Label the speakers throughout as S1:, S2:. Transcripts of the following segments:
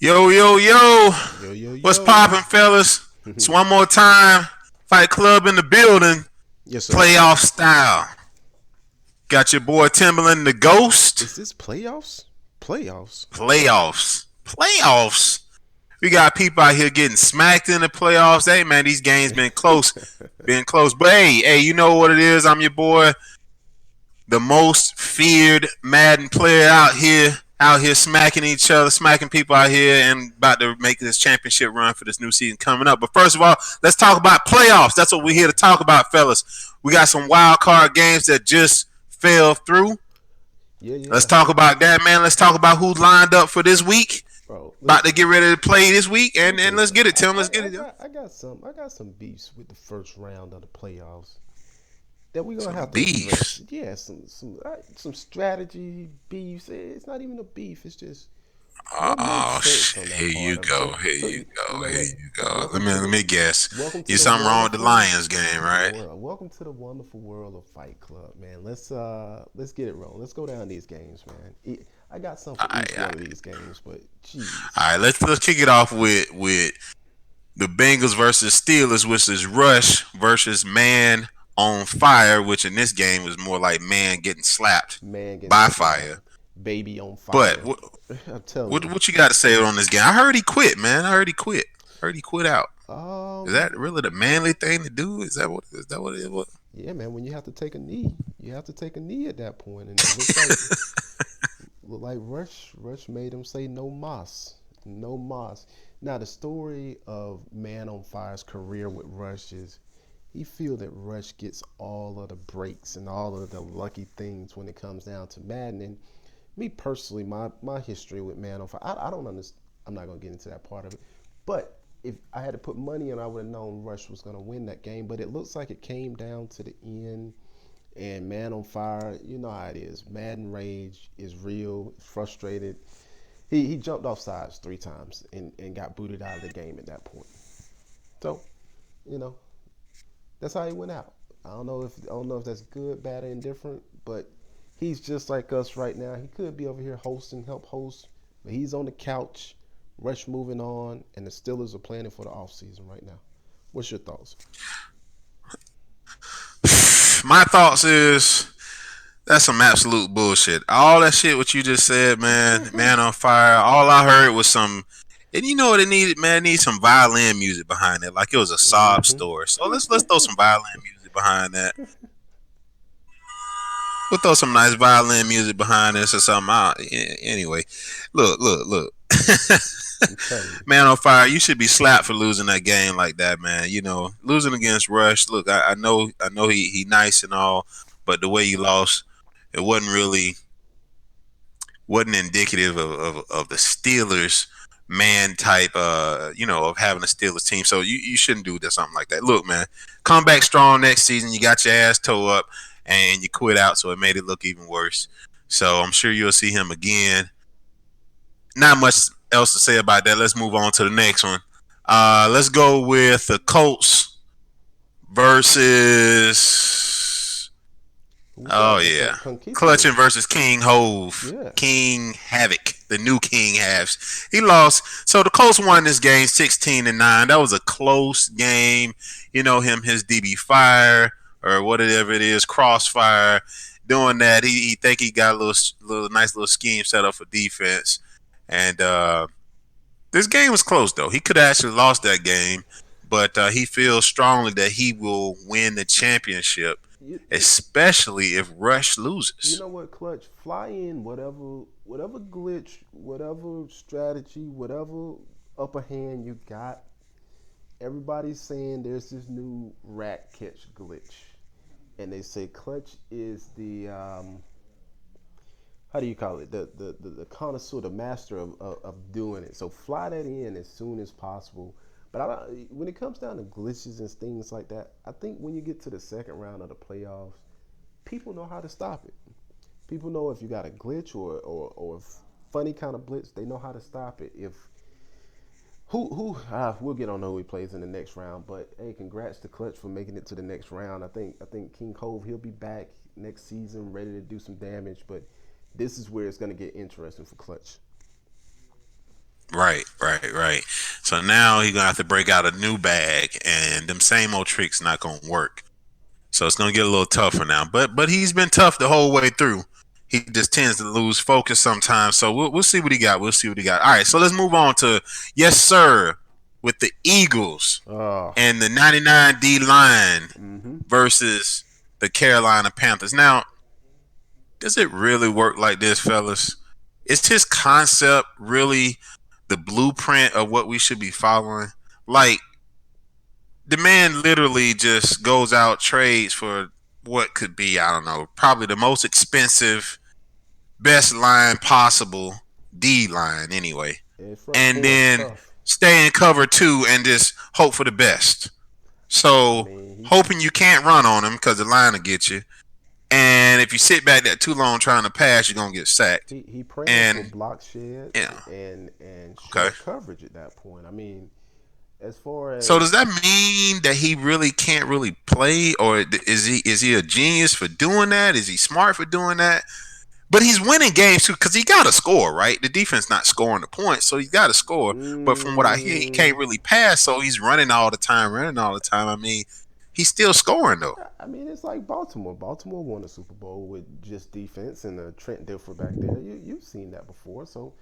S1: Yo, yo, yo.
S2: Yo, yo,
S1: What's
S2: yo.
S1: poppin', fellas? It's one more time. Fight Club in the building.
S2: Yes, sir.
S1: Playoff style. Got your boy Timberland the Ghost.
S2: Is this playoffs? Playoffs?
S1: Playoffs. Playoffs. We got people out here getting smacked in the playoffs. Hey, man, these games been close. Been close. But hey, you know what it is? I'm your boy, the most feared Madden player out here smacking each other, smacking people out here, and about to make this championship run for this new season coming up. But first of all, let's talk about playoffs. That's what we're here to talk about, fellas. We got some wild card games that just fell through.
S2: Yeah,
S1: Let's
S2: yeah.
S1: talk about that, man. Let's talk about who's lined up for this week.
S2: Bro,
S1: About to
S2: listen.
S1: get ready to play this week,
S2: Let me tell
S1: and
S2: you
S1: let's
S2: something.
S1: get it, Tim.
S2: I,
S1: Let's get
S2: I, I
S1: it, yo.
S2: got I got some beefs with the first round of the playoffs that we're gonna
S1: Some
S2: have to address.
S1: beefs.
S2: Yeah, some strategy beefs. It's not even a beef. It's just doesn't make
S1: Oh
S2: sense
S1: shit!
S2: on
S1: Here
S2: that
S1: you
S2: part of it.
S1: go.
S2: So
S1: Here
S2: so
S1: you
S2: you
S1: go.
S2: know
S1: Here
S2: what?
S1: you go. Let
S2: Welcome
S1: me
S2: to
S1: let
S2: the
S1: me guess.
S2: welcome to
S1: You
S2: the
S1: something wrong with the
S2: wonderful
S1: Lions game, right?
S2: welcome to the wonderful world of Fight Club, man. Let's get it rolling. Let's go down these games, man. I got some
S1: All
S2: for
S1: right,
S2: each
S1: all
S2: one
S1: right.
S2: of these games, but jeez.
S1: All right, let's kick it off with the Bengals versus Steelers, which is Rush versus Man on Fire, which in this game was more like man getting slapped
S2: Man getting
S1: by
S2: slapped.
S1: fire.
S2: Baby on
S1: But
S2: fire. I'm telling
S1: what
S2: you.
S1: what you got to say on this game? I heard he quit, man. I heard he quit. I heard he quit out. Is
S2: Um,
S1: that really the manly thing to do? Is that what it was?
S2: yeah, man, when you have to take a knee, you have to take a knee at that point, and it looks like Rush made him say no mas. No mas. Now the story of Man on Fire's career with Rush is he feel that Rush gets all of the breaks and all of the lucky things when it comes down to Madden. And me personally, my history with Man on Fire, I don't understand. I'm not gonna get into that part of it. But if I had to put money on, I would have known Rush was gonna win that game. But it looks like it came down to the end. And Man on Fire, you know how it is. Madden rage is real, frustrated. He jumped off sides 3 times and got booted out of the game at that point. So, you know, that's how he went out. I don't know if that's good, bad, or indifferent, but he's just like us right now. He could be over here hosting, help host, but he's on the couch. Rush moving on, and the Steelers are planning for the offseason right now. What's your thoughts?
S1: My thoughts is that's some absolute bullshit. All that shit what you just said, man, man on fire. All I heard was some, and you know what it needed, man. It needs some violin music behind it, like it was a sob
S2: Mm-hmm.
S1: story. So let's throw some violin music behind that. We'll throw some nice violin music behind this or something. Anyway, look.
S2: I'm telling you.
S1: Man on fire, you should be slapped for losing that game like that, man. You know, losing against Rush. Look, I know he nice and all, but the way he lost, it wasn't indicative of the Steelers man type of having a Steelers team. So you shouldn't do that something like that. Look, man, come back strong next season. You got your ass toe up and you quit out, so it made it look even worse. So I'm sure you'll see him again. Not much else to say about that. Let's move on to the next one. Let's go with the Colts versus
S2: Who's
S1: oh
S2: that?
S1: yeah, Clutching
S2: Conquistadors.
S1: versus King Hove,
S2: Yeah.
S1: King Havoc, the new King Haves. He lost, so the Colts won this game 16-9. That was a close game. You know him, his DB fire or whatever it is, crossfire. Doing that, he think he got a little nice little scheme set up for defense, and this game was close though. He could have actually lost that game, but he feels strongly that he will win the championship,
S2: You, you,
S1: especially if Rush
S2: you
S1: loses.
S2: know what, Clutch? Fly in whatever glitch, whatever strategy, whatever upper hand you got. Everybody's saying there's this new rat catch glitch, and they say Clutch is the how do you call it? The connoisseur, the master of doing it. So fly that in as soon as possible. But when it comes down to glitches and things like that, I think when you get to the second round of the playoffs, people know how to stop it. People know if you got a glitch or funny kind of blitz, they know how to stop it. If we'll get on who he plays in the next round. But hey, congrats to Clutch for making it to the next round. I think King Cove, he'll be back next season, ready to do some damage. But this is where it's going to get interesting for Clutch.
S1: Right. So now he gonna have to break out a new bag, and them same old tricks not gonna work. So it's gonna get a little tougher now. But he's been tough the whole way through. He just tends to lose focus sometimes. So we'll see what he got. We'll see what he got. All right. So let's move on to yes, sir, with the Eagles
S2: Oh,
S1: and the 99 D line
S2: mm-hmm.
S1: versus the Carolina Panthers. Now, does it really work like this, fellas? Is his concept really the blueprint of what we should be following? Like, the man literally just goes out, trades for what could be, I don't know, probably the most expensive, best line possible, D line anyway.
S2: And front
S1: And
S2: four is
S1: then
S2: tough.
S1: stay in cover two and just hope for the best.
S2: I
S1: So,
S2: mean,
S1: hoping you can't run on him because the line will get you. And if you sit back that too long trying to pass, you're going to get sacked.
S2: he praying for
S1: And,
S2: block sheds
S1: yeah,
S2: and
S1: okay.
S2: short coverage at that point. I mean, as far
S1: So
S2: as
S1: does that mean that he really can't really play, or is he a genius for doing that? Is he smart for doing that? But he's winning games too because he got to score, right? The defense not scoring the points, so he's got to score. But from what I hear, he
S2: mm,
S1: can't really pass, so he's running all the time. I mean, he's still scoring though.
S2: I mean, it's like Baltimore. Baltimore won a Super Bowl with just defense and a Trent Dilfer back there. You've seen that before, so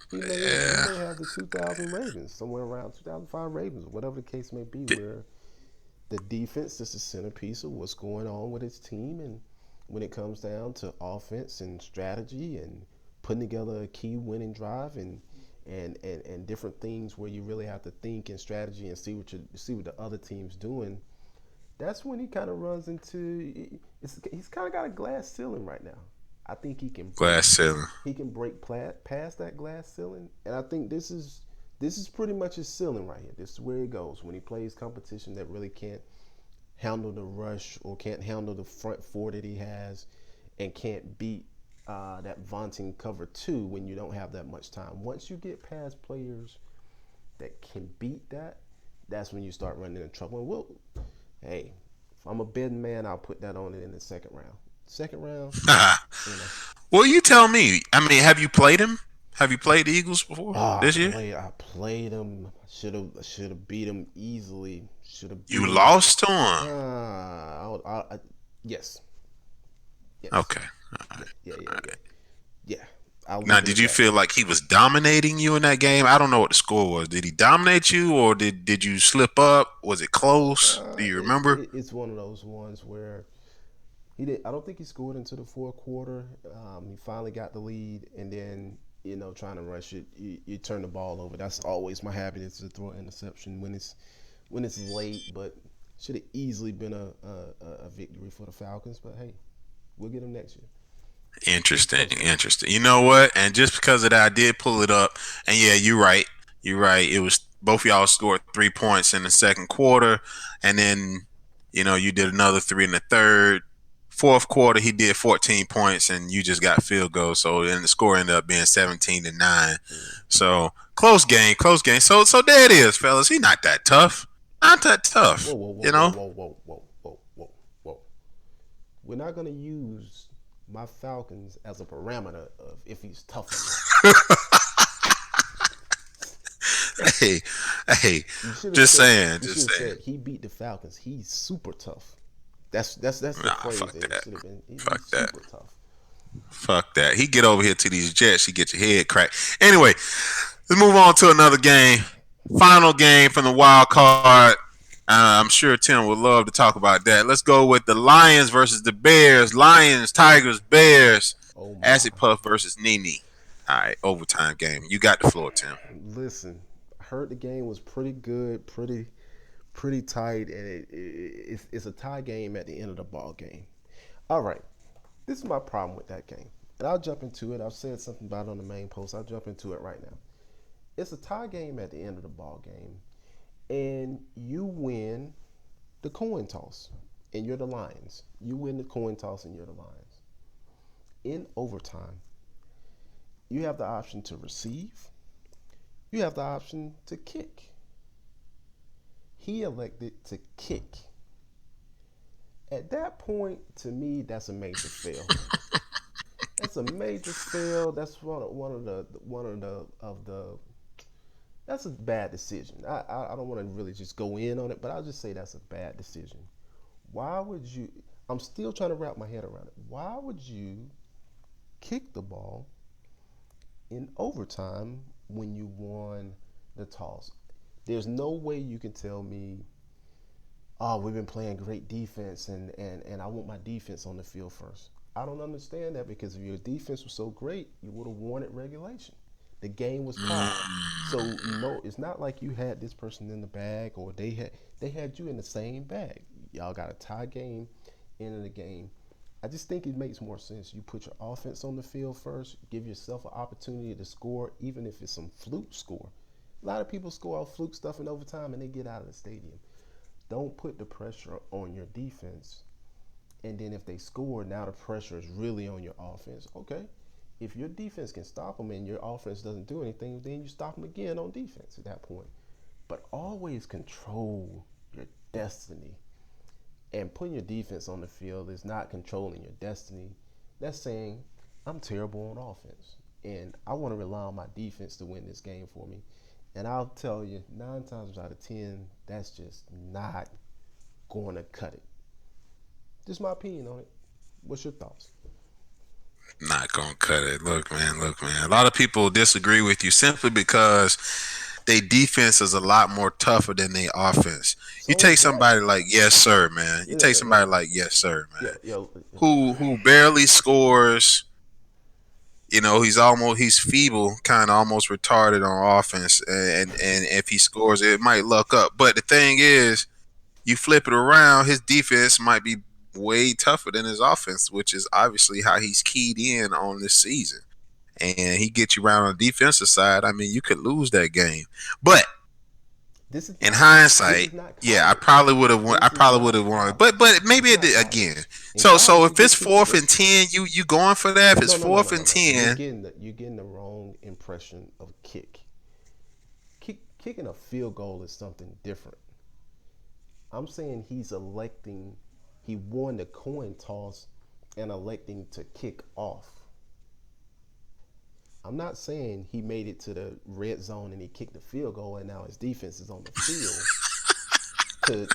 S2: he
S1: Yeah.
S2: may have the 2000 Ravens somewhere around 2005 Ravens, whatever the case may be, where the defense is the centerpiece of what's going on with his team, and when it comes down to offense and strategy and putting together a key winning drive and different things where you really have to think and strategy and see what the other team's doing. That's when he kind of runs into. He's kind of got a glass ceiling right now. I think
S1: Glass ceiling.
S2: he can break past that glass ceiling, and I think this is pretty much his ceiling right here. This is where he goes when he plays competition that really can't handle the rush or can't handle the front four that he has, and can't beat that vaunting cover two when you don't have that much time. Once you get past players that can beat that, that's when you start running into trouble. And hey, if I'm a betting man, I'll put that on it in the second round. Second round, you know.
S1: Well, you tell me. I mean, have you played him? Have you played the Eagles before this year?
S2: I played him. Should have beat him easily. Should have beat
S1: You
S2: him.
S1: lost to him.
S2: Yes, yes,
S1: Okay. All
S2: yeah.
S1: right.
S2: Yeah, I'll
S1: Now,
S2: leave it
S1: did
S2: at
S1: you
S2: that.
S1: feel like he was dominating you in that game? I don't know what the score was. Did he dominate you, or did you slip up? Was it close? Do you remember?
S2: It's one of those ones where he did. I don't think he scored into the fourth quarter. He finally got the lead, and then trying to rush it, you turn the ball over. That's always my habit is to throw an interception when it's late, but should have easily been a victory for the Falcons. But hey, we'll get them next year.
S1: Interesting,
S2: Close game.
S1: interesting. You know what? And just because of that, I did pull it up. And yeah, you're right. You're right. It was both y'all scored 3 points in the second quarter, and then you did another three in the third. Fourth quarter, he did 14 points, and you just got field goal. So then the score ended up being 17-9.
S2: Mm.
S1: So close game, close game. So there it is, fellas. He not that tough. Not that
S2: Whoa,
S1: tough.
S2: whoa, whoa,
S1: You
S2: whoa,
S1: know.
S2: whoa, whoa, whoa, whoa, whoa, whoa. We're not gonna use my Falcons as a parameter of if he's tough or not.
S1: Hey, hey.
S2: You should have
S1: Just
S2: said
S1: saying.
S2: you should
S1: Just
S2: have
S1: saying.
S2: said he beat the Falcons. He's super tough. That's the
S1: Nah,
S2: phrase
S1: fuck
S2: that it
S1: that.
S2: should have been. He's
S1: Fuck that.
S2: super tough.
S1: Fuck that. He get over here to these Jets, he get your head cracked. Anyway, let's move on to another game. Final game from the wild card. I'm sure Tim would love to talk about that. Let's go with the Lions versus the Bears. Lions, Tigers, Bears.
S2: Oh my!
S1: Acid Puff versus Nene. All right, overtime game. You got the floor, Tim.
S2: Listen, I heard the game was pretty good, pretty tight, and it's a tie game at the end of the ball game. All right, this is my problem with that game, and I'll jump into it. I've said something about it on the main post. I'll jump into it right now. It's a tie game at the end of the ball game, and you win the coin toss, and you're the Lions. You win the coin toss, and you're the Lions. In overtime, you have the option to receive. You have the option to kick. He elected to kick. At that point, to me, that's a major fail. That's a major fail. That's one of the That's a bad decision. I don't want to really just go in on it, but I'll just say that's a bad decision. Why would you? I'm still trying to wrap my head around it. Why would you kick the ball in overtime when you won the toss? There's no way you can tell me, oh, we've been playing great defense and I want my defense on the field first. I don't understand that, because if your defense was so great, you would have won at regulation. The game was tied. So no, it's not like you had this person in the bag, or they had you in the same bag. Y'all got a tie game, end of the game. I just think it makes more sense. You put your offense on the field first, give yourself an opportunity to score, even if it's some fluke score. A lot of people score off fluke stuff in overtime and they get out of the stadium. Don't put the pressure on your defense, and then if they score, now the pressure is really on your offense. Okay, if your defense can stop them and your offense doesn't do anything, then you stop them again on defense at that point. But always control your destiny. And putting your defense on the field is not controlling your destiny. That's saying, I'm terrible on offense, and I want to rely on my defense to win this game for me. And I'll tell you, 9 times out of 10, that's just not going to cut it. Just my opinion on it. What's your thoughts?
S1: Not gonna cut it. Look, man. Look, man. A lot of people disagree with you simply because their defense is a lot more tougher than their offense. You
S2: So
S1: take
S2: is
S1: somebody
S2: Rush.
S1: like Yes Sir, man. You
S2: Yeah,
S1: take somebody like Yes Sir,
S2: yeah,
S1: man,
S2: yeah.
S1: who barely scores. You know, he's feeble, kind of almost retarded on offense, and if he scores, it might luck up. But the thing is, you flip it around, his defense might be way tougher than his offense, which is obviously how he's keyed in on this season. And he gets you around on the defensive side. I mean, you could lose that game. But
S2: This is
S1: in
S2: not. This
S1: hindsight,
S2: is not
S1: yeah, I
S2: college.
S1: probably would have won. I
S2: This is
S1: probably would
S2: not
S1: have won.
S2: college.
S1: But maybe
S2: It's
S1: it
S2: not
S1: did
S2: college.
S1: again.
S2: In
S1: So
S2: college, you
S1: if it's
S2: get people.
S1: fourth and
S2: Listen.
S1: 10, you going for that? If it's
S2: No, no, no,
S1: fourth
S2: no, no,
S1: and
S2: no. You're
S1: 10,
S2: getting the wrong impression of kick. Kicking a field goal is something different. I'm saying he's electing. He won the coin toss and electing to kick off. I'm not saying he made it to the red zone and he kicked the field goal and now his defense is on the field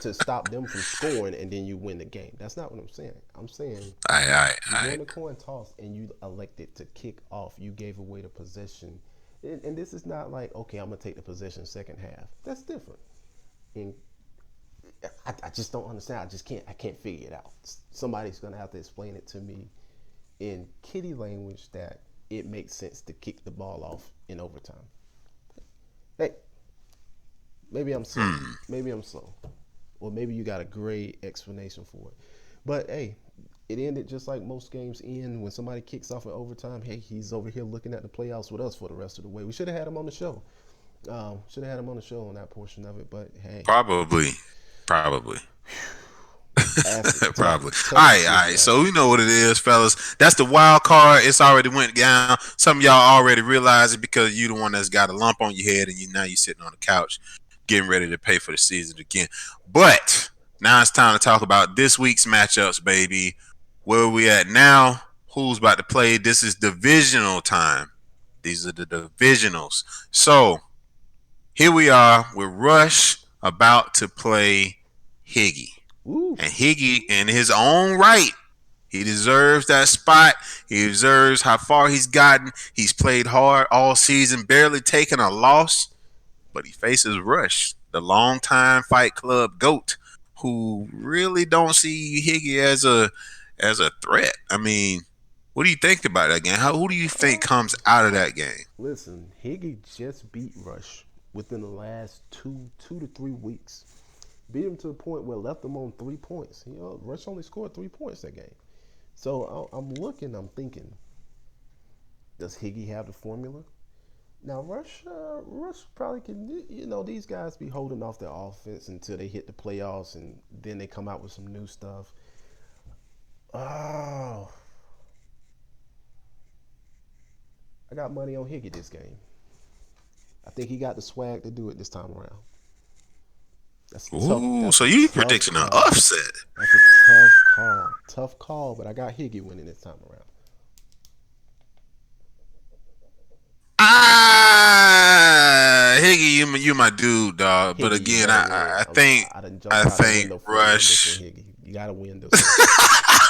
S2: to stop them from scoring and then you win the game. That's not what I'm saying. I'm saying you
S1: I
S2: won the coin toss and you elected to kick off. You gave away the possession. And this is not like, okay, I'm going to take the possession second half. That's different. And I just don't understand. I can't figure it out. Somebody's going to have to explain it to me in kiddie language that it makes sense to kick the ball off in overtime. Hey, maybe I'm slow. Maybe I'm slow. Or maybe you got a great explanation for it. But hey, it ended just like most games end when somebody kicks off in overtime. Hey, he's over here looking at the playoffs with us for the rest of the way. We should have had him on the show. Should have had him on the show on that portion of it. But hey,
S1: probably.
S2: that's a
S1: Probably. All
S2: tough
S1: right, all
S2: decision
S1: right.
S2: right
S1: So
S2: there.
S1: we know what it is, fellas. That's the wild card. It's already went down. Some of y'all already realize it because you the one that's got a lump on your head, and you sitting on the couch getting ready to pay for the season again. But now it's time to talk about this week's matchups, baby. Where we at now? Who's about to play? This is divisional time. These are the divisionals. So here we are with Rush about to play Higgy.
S2: Ooh,
S1: And Higgy, in his own right, he deserves that spot. He deserves how far he's gotten. He's played hard all season, barely taken a loss, but he faces Rush, the longtime Fight Club GOAT, who really don't see Higgy as a threat. I mean, what do you think about that game? Who do you think
S2: uh,
S1: comes out of that game?
S2: listen, Higgy just beat Rush within the last two to 3 weeks. Beat him to the point where left him on 3 points. Rush only scored 3 points that game. So I'm looking, I'm thinking, does Higgy have the formula? Now Rush probably can. These guys be holding off their offense until they hit the playoffs, and then they come out with some new stuff. Oh, I got money on Higgy this game. I think he got the swag to do it this time around. That's tough.
S1: Ooh,
S2: That's
S1: so
S2: a
S1: you
S2: tough
S1: predicting an
S2: call.
S1: upset?
S2: That's a tough call. Tough call, but I got Higgy winning this time around.
S1: Higgy, you you my dude, dog. But
S2: Higgy, you
S1: again,
S2: better win.
S1: I
S2: I done
S1: I
S2: jumped out the
S1: think
S2: window for you on this one,
S1: Rush.
S2: Higgy. You gotta win this one.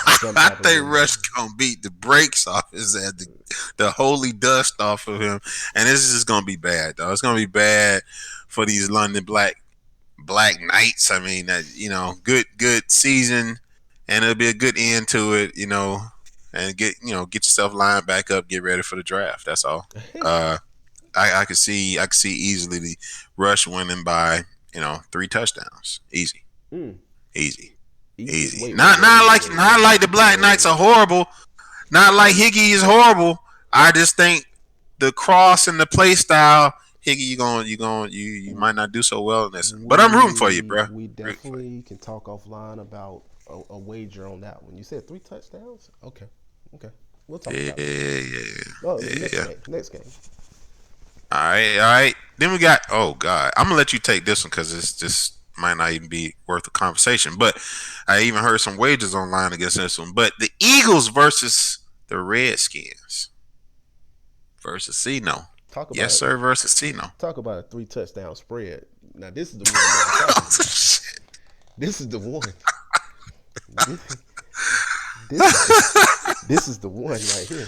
S2: I jumped
S1: I
S2: out the
S1: think
S2: window.
S1: Rush gonna beat the brakes off his head, the holy dust off of him, and this is just gonna be bad, though. It's gonna be bad for these London Black Knights. I mean, good season, and it'll be a good end to it, and get yourself lined back up, get ready for the draft. That's all. Uh, I could see easily the Rush winning by 3 touchdowns, easy,
S2: Mm.
S1: easy. Easy.
S2: Wait.
S1: Not like the Black Knights are horrible. Not like Higgy is horrible. I just think the cross and the play style, Higgy, you might not do so well in this one. But I'm rooting for you, bro.
S2: We
S1: Rooting for you.
S2: definitely can talk offline about a wager on that one. You said 3 touchdowns? Okay. Okay. We'll talk
S1: Yeah,
S2: about it.
S1: yeah,
S2: Oh,
S1: yeah,
S2: next
S1: yeah.
S2: game. Next game.
S1: All right, all right. Then we got. Oh God, I'm gonna let you take this one because it's just might not even be worth a conversation. But I even heard some wagers online against this one. But the Eagles versus the Redskins versus Cino.
S2: Talk about
S1: Yes,
S2: it.
S1: sir. Versus Cino.
S2: Talk about a 3 touchdown spread. Now this is the one that I'm talking
S1: Oh,
S2: about.
S1: shit.
S2: This is the one. This, this is the one right here.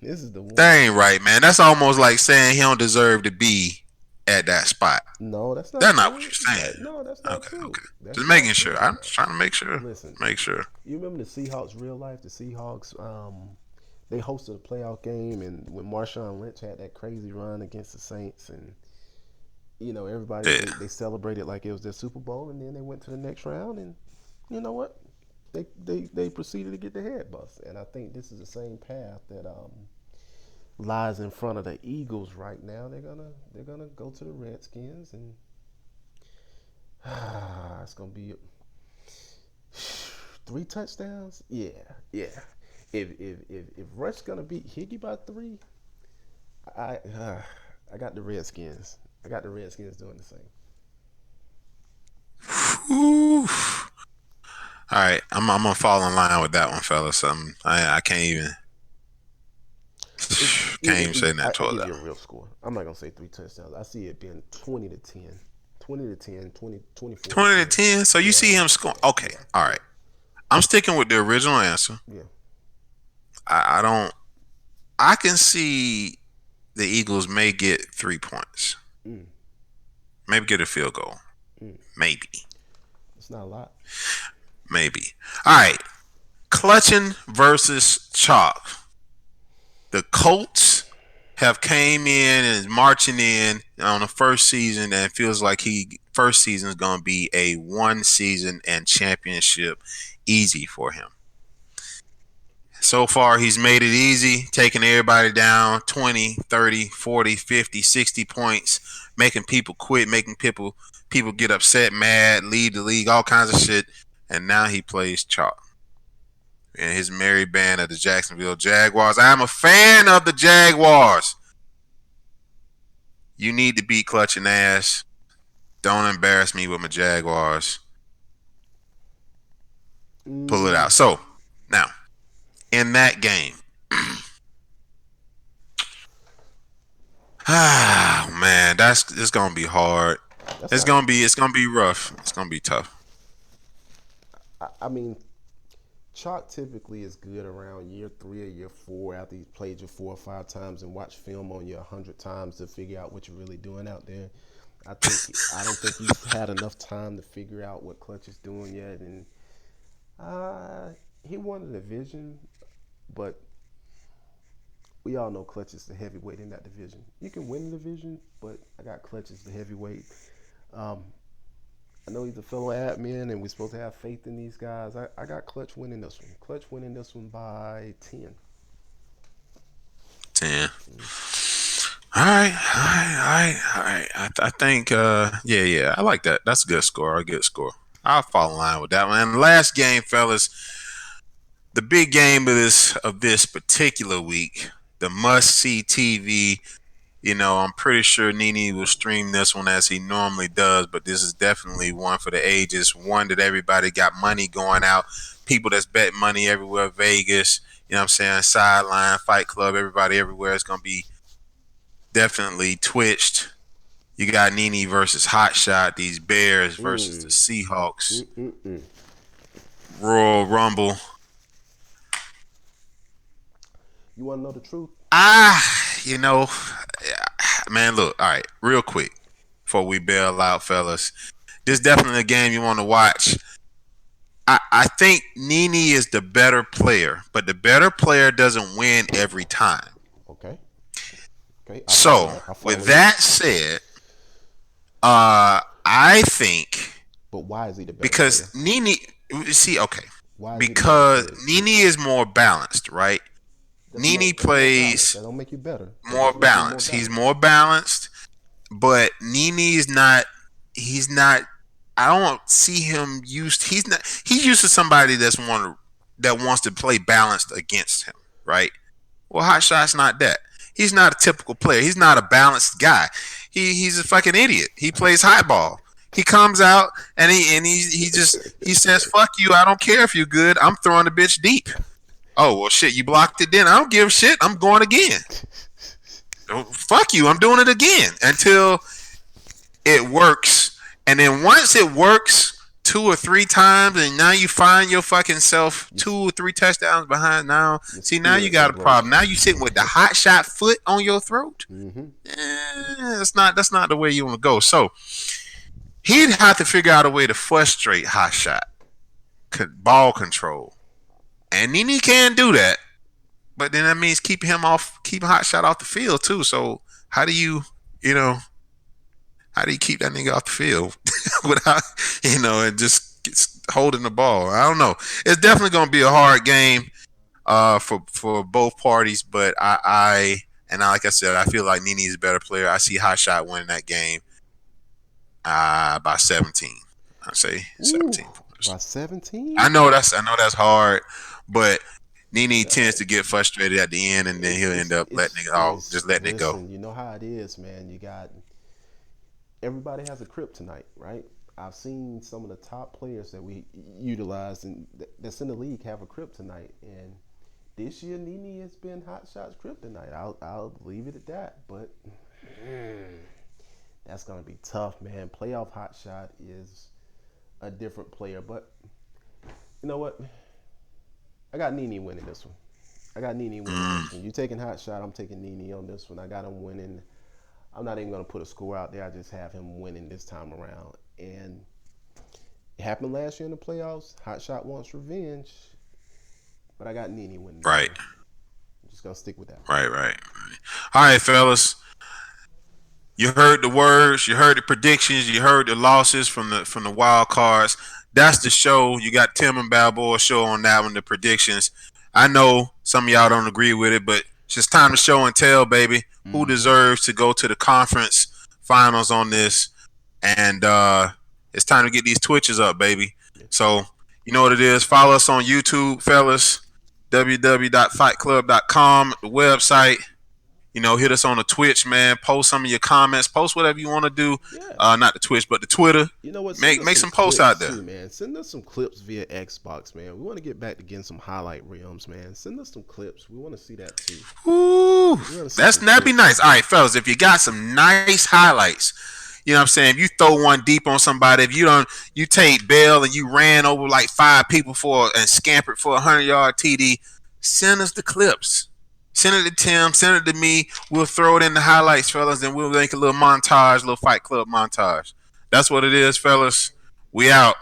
S2: This is the one.
S1: That ain't right, man. That's almost like saying he don't deserve to be at that spot.
S2: No, that's not
S1: That's not
S2: true.
S1: what you're saying.
S2: No, that's not
S1: Okay,
S2: true.
S1: okay.
S2: That's
S1: Just
S2: not
S1: making
S2: true.
S1: sure. I'm just trying to make sure.
S2: Listen,
S1: Make sure.
S2: you remember the Seahawks real life? The Seahawks, they hosted a playoff game, and when Marshawn Lynch had that crazy run against the Saints, and everybody
S1: Yeah.
S2: they celebrated like it was their Super Bowl, and then they went to the next round, and you know what? They proceeded to get their head bust, and I think this is the same path that lies in front of the Eagles right now. They're gonna go to the Redskins, and it's gonna be 3 touchdowns. Yeah, yeah. If Rush's gonna beat Higgy by 3, I got the Redskins. I got the Redskins doing the same.
S1: Whew. All right, I'm gonna fall in line with that one, fellas. I can't even can't even say that
S2: I
S1: toward
S2: give
S1: that.
S2: you a real score. I'm not gonna say 3 touchdowns. I see it being 20-10, 20-10, 24 to
S1: 20 to
S2: 10.
S1: 10. So you
S2: Yeah,
S1: see him scoring. Okay,
S2: yeah,
S1: all right. I'm sticking with the original answer.
S2: yeah.
S1: I don't. I can see the Eagles may get 3 points.
S2: Mm,
S1: Maybe get a field goal.
S2: mm.
S1: Maybe.
S2: It's not a lot.
S1: Maybe. All right. Clutching versus Chalk. The Colts have came in and is marching in on the first season, and it feels like first season is going to be a 1 season and championship easy for him. So far, he's made it easy, taking everybody down 20, 30, 40, 50, 60 points, making people quit, making people get upset, mad, leave the league, all kinds of shit. And now he plays Chalk in his merry band of the Jacksonville Jaguars. I'm a fan of the Jaguars. You need to beat clutching ass. Don't embarrass me with my Jaguars. Pull it out. So, now, in that game, man, it's gonna be hard.
S2: That's
S1: It's
S2: not.
S1: gonna be rough. It's gonna be tough.
S2: I mean, Chalk typically is good around year 3 or year 4 after he's played you 4 or 5 times and watched film on you 100 times to figure out what you're really doing out there. I don't think he's had enough time to figure out what Clutch is doing yet, and he won the division, but we all know Clutch is the heavyweight in that division. You can win the division, but I got Clutch as the heavyweight. I know he's a fellow admin, and we're supposed to have faith in these guys. I got Clutch winning this one. Clutch winning this one by 10.
S1: 10. All right. I think, yeah. I like that. That's a good score. A good score. I'll fall in line with that one. And last game, fellas, the big game of this particular week, the must-see TV. I'm pretty sure Nene will stream this one as he normally does, but this is definitely one for the ages. One that everybody got money going out. People that's bet money everywhere, Vegas, you know what I'm saying, Sideline, Fight Club, everybody everywhere is going to be definitely twitched. You got Nene versus Hot Shot. These Bears versus the
S2: Mm.
S1: Seahawks.
S2: Mm-mm-mm.
S1: Royal Rumble.
S2: You want to know the truth?
S1: You know, man, look, all right, real quick before we bail out, fellas. This is definitely a game you want to watch. I think Nene is the better player, but the better player doesn't win every time.
S2: Okay. Okay. I follow
S1: So,
S2: that. I follow
S1: with
S2: that.
S1: that said, I think
S2: But why is he the better player?
S1: because Nene, see, okay,
S2: Why is he the better
S1: because
S2: player?
S1: Nene is more balanced, right? Nene
S2: That's more balanced.
S1: plays
S2: That don't make you better. That
S1: more
S2: just makes you more
S1: balanced. He's
S2: balanced.
S1: more balanced, but Nini's not. He's not. I don't see him used. He's not. He's used to somebody that wants to play balanced against him, right? Well, Hot Shot's not that. He's not a typical player. He's not a balanced guy. He's a fucking idiot. He plays high ball. He comes out and he says, "Fuck you. I don't care if you're good. I'm throwing the bitch deep." Oh well, shit. You blocked it. Then I don't give a shit. I'm going again. Oh, fuck you. I'm doing it again until it works. And then once it works 2 or 3 times, and now you find your fucking self 2 or 3 touchdowns behind. Now,
S2: Your
S1: see, now you
S2: spirits are
S1: got a
S2: broke.
S1: problem. Now you sitting with the hot shot foot on your throat.
S2: Mm-hmm.
S1: That's not the way you want to go. So he'd have to figure out a way to frustrate hot shot, ball control, and Nene can do that. But then that means keeping hot shot off the field too. So how do you know, how do you keep that nigga off the field without, and just holding the ball? I don't know. It's definitely going to be a hard game for both parties. But like I said, I feel like Nene is a better player. I see Hot Shot winning that game by 17. I say 17
S2: Ooh,
S1: points.
S2: by 17?
S1: I know that's hard, but Nene tends to get frustrated at the end, and then he'll end up letting it go.
S2: Listen, you know how it is, man. You got everybody has a kryptonite, right? I've seen some of the top players that we utilize and that's in the league have a kryptonite, and this year Nene has been Hot Shot's kryptonite. I'll leave it at that, but that's gonna be tough, man. Playoff Hot Shot is a different player, but you know what? I got Nene winning this one. You taking Hot Shot, I'm taking Nene on this one. I got him winning. I'm not even going to put a score out there. I just have him winning this time around. And it happened last year in the playoffs. Hot Shot wants revenge. But I got Nene winning.
S1: Right.
S2: I'm just going to stick with that.
S1: Right. All right, fellas. You heard the words, you heard the predictions, you heard the losses from the wild cards. That's the show. You got Tim and Balboa show on that one, the predictions. I know some of y'all don't agree with it, but it's just time to show and tell, baby, who deserves to go to the conference finals on this. And it's time to get these Twitches up, baby. So you know what it is. Follow us on YouTube, fellas. www.fightclub.com, the website. Hit us on the Twitch, man. Post some of your comments. Post whatever you want to do.
S2: Yeah.
S1: Not the Twitch, but the Twitter.
S2: You know what?
S1: Make some posts out there.
S2: Too, man. Send us some clips via Xbox, man. We want to get back to getting some highlight reels, man. Send us some clips. We want to see that too.
S1: Ooh, that'd be nice. All right, fellas, if you got some nice highlights, you know what I'm saying? If you throw one deep on somebody, if you take bail and you ran over like 5 people and scampered for a 100-yard TD, send us the clips. Send it to Tim. Send it to me. We'll throw it in the highlights, fellas, and we'll make a little montage, little Fight Club montage. That's what it is, fellas. We out.